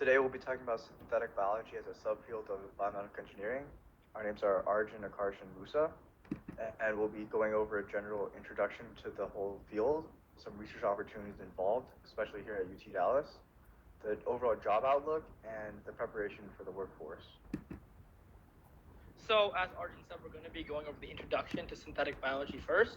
Today we'll be talking about synthetic biology as a subfield of biomedical engineering. Our names are Arjun, Akarsh, and Musa, and we'll be going over a general introduction to the whole field, some research opportunities involved, especially here at UT Dallas, the overall job outlook, and the preparation for the workforce. So, as Arjun said, we're going to be going over the introduction to synthetic biology first.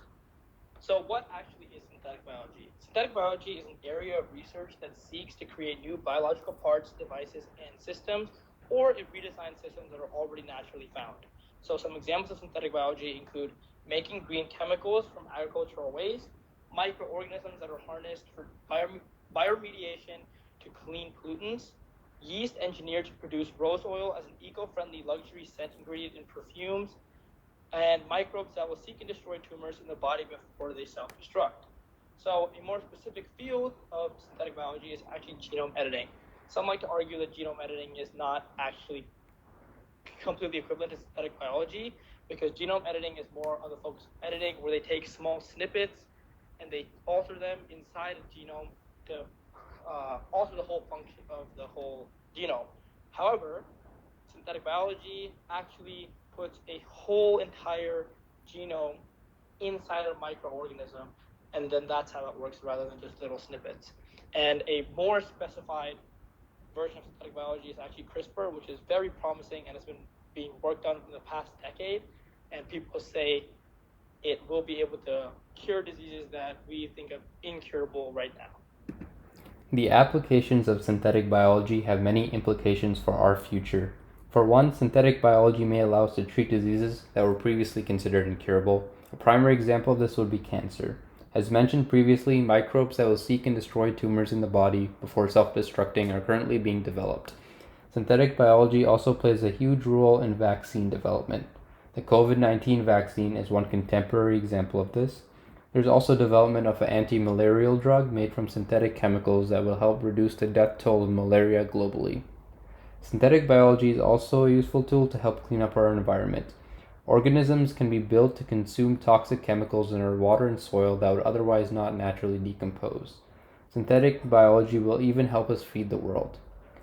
So, what actually is synthetic biology? Synthetic biology is an area of research that seeks to create new biological parts, devices, and systems, or it redesigns systems that are already naturally found. So, some examples of synthetic biology include making green chemicals from agricultural waste, microorganisms that are harnessed for bioremediation to clean pollutants, yeast engineered to produce rose oil as an eco-friendly luxury scent ingredient in perfumes, and microbes that will seek and destroy tumors in the body before they self-destruct. So a more specific field of synthetic biology is actually genome editing. Some like to argue that genome editing is not actually completely equivalent to synthetic biology because genome editing is more on the focus of editing where they take small snippets and they alter them inside a genome to alter the whole function of the whole genome. However, synthetic biology actually puts a whole entire genome inside a microorganism, and then that's how it works rather than just little snippets. And a more specified version of synthetic biology is actually CRISPR, which is very promising and has been being worked on in the past decade, and people say it will be able to cure diseases that we think of incurable right now. The applications of synthetic biology have many implications for our future. For one, synthetic biology may allow us to treat diseases that were previously considered incurable. A primary example of this would be cancer. As mentioned previously, microbes that will seek and destroy tumors in the body before self-destructing are currently being developed. Synthetic biology also plays a huge role in vaccine development. The COVID-19 vaccine is one contemporary example of this. There's also development of an anti-malarial drug made from synthetic chemicals that will help reduce the death toll of malaria globally. Synthetic biology is also a useful tool to help clean up our environment. Organisms can be built to consume toxic chemicals in our water and soil that would otherwise not naturally decompose. Synthetic biology will even help us feed the world.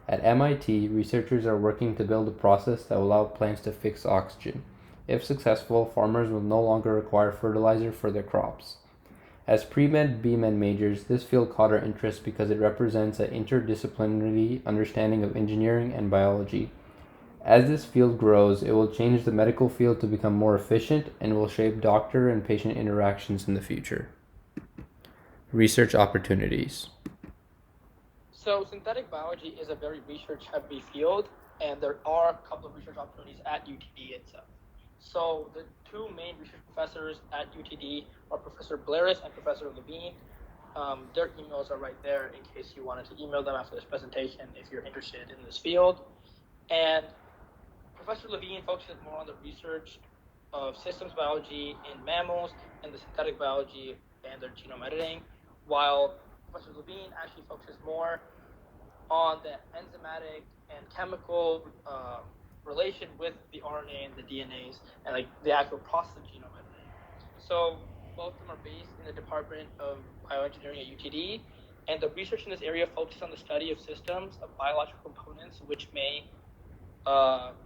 At MIT, researchers are working to build a process that will allow plants to fix oxygen. If successful, farmers will no longer require fertilizer for their crops. As pre-med B-med majors, this field caught our interest because it represents an interdisciplinary understanding of engineering and biology. As this field grows, it will change the medical field to become more efficient and will shape doctor and patient interactions in the future. Research opportunities. So synthetic biology is a very research-heavy field, and there are a couple of research opportunities at UTD itself. So the two main research professors at UTD are Professor Blaris and Professor Levine. Their emails are right there in case you wanted to email them after this presentation if you're interested in this field. And Professor Levine focuses more on the research of systems biology in mammals and the synthetic biology and their genome editing, while Professor Levine actually focuses more on the enzymatic and chemical relation with the RNA and the DNAs and like the actual process of genome editing. So both of them are based in the Department of Bioengineering at UTD, and the research in this area focuses on the study of systems of biological components which may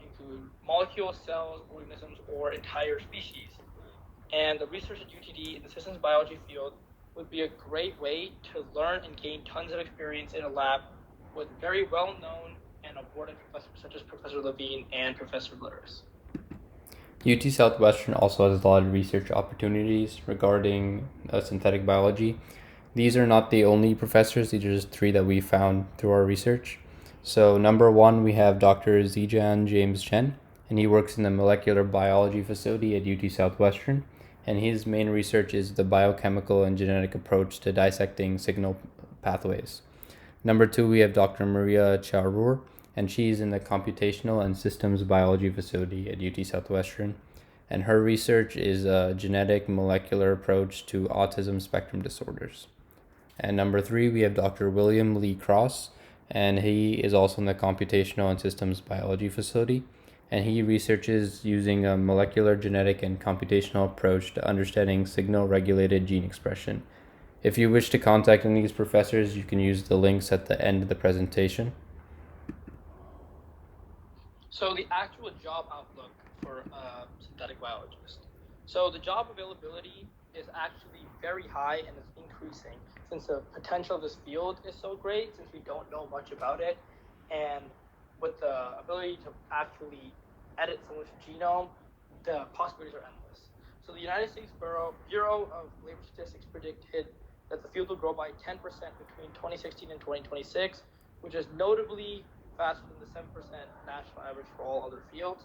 include molecules, cells, organisms, or entire species. And the research at UTD in the systems biology field would be a great way to learn and gain tons of experience in a lab with very well-known and awarded professors such as Professor Levine and Professor Blaris. UT Southwestern also has a lot of research opportunities regarding synthetic biology. These are not the only professors, these are just three that we found through our research. So number one, we have Dr. Zijan James Chen, and he works in the molecular biology facility at UT Southwestern, and his main research is the biochemical and genetic approach to dissecting signal pathways. Number two, we have Dr. Maria Charur, and she's in the computational and systems biology facility at UT Southwestern, and her research is a genetic molecular approach to autism spectrum disorders. And number three, we have Dr. William Lee Cross, and he is also in the computational and systems biology facility, and he researches using a molecular, genetic, and computational approach to understanding signal-regulated gene expression. If you wish to contact any of these professors, you can use the links at the end of the presentation. So the actual job outlook for a synthetic biologist. So the job availability is actually very high and it's increasing since the potential of this field is so great since we don't know much about it. And with the ability to actually edit someone's genome, the possibilities are endless. So the United States Bureau of Labor Statistics predicted that the field will grow by 10% between 2016 and 2026, which is notably faster than the 7% national average for all other fields.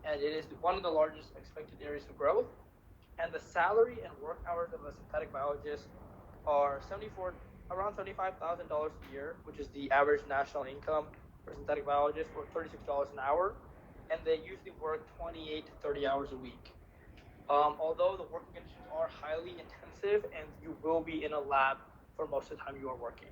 And it is one of the largest expected areas of growth. And the salary and work hours of a synthetic biologist are around $75,000 a year, which is the average national income for synthetic biologists, or $36 an hour. And they usually work 28 to 30 hours a week. Although the working conditions are highly intensive and you will be in a lab for most of the time you are working.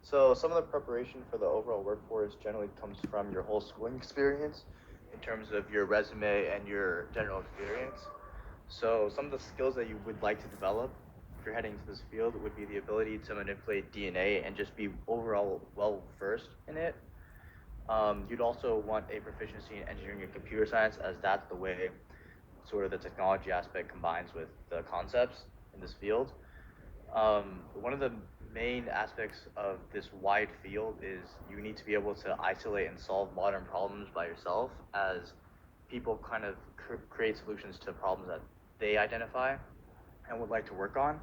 So some of the preparation for the overall workforce generally comes from your whole schooling experience in terms of your resume and your general experience. So some of the skills that you would like to develop if you're heading into this field would be the ability to manipulate DNA and just be overall well versed in it. You'd also want a proficiency in engineering and computer science, as that's the way sort of the technology aspect combines with the concepts in this field. One of the main aspects of this wide field is you need to be able to isolate and solve modern problems by yourself, as people kind of create solutions to problems that they identify and would like to work on.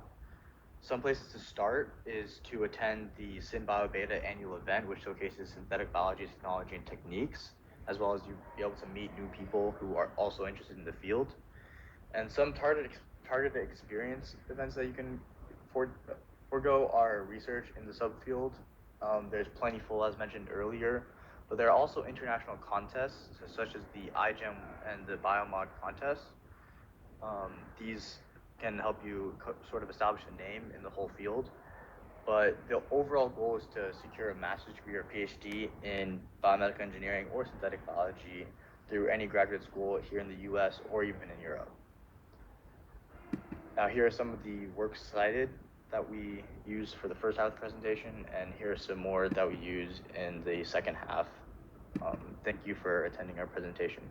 Some places to start is to attend the SynBio Beta annual event, which showcases synthetic biology, technology, and techniques, as well as you be able to meet new people who are also interested in the field. And some targeted experience events that you can forego are research in the subfield. There's Plentiful, as mentioned earlier, but there are also international contests, such as the iGEM and the Biomod contests. These can help you sort of establish a name in the whole field. But the overall goal is to secure a master's degree or PhD in biomedical engineering or synthetic biology through any graduate school here in the US or even in Europe. Now here are some of the works cited that we use for the first half of the presentation, and here are some more that we use in the second half. Thank you for attending our presentation.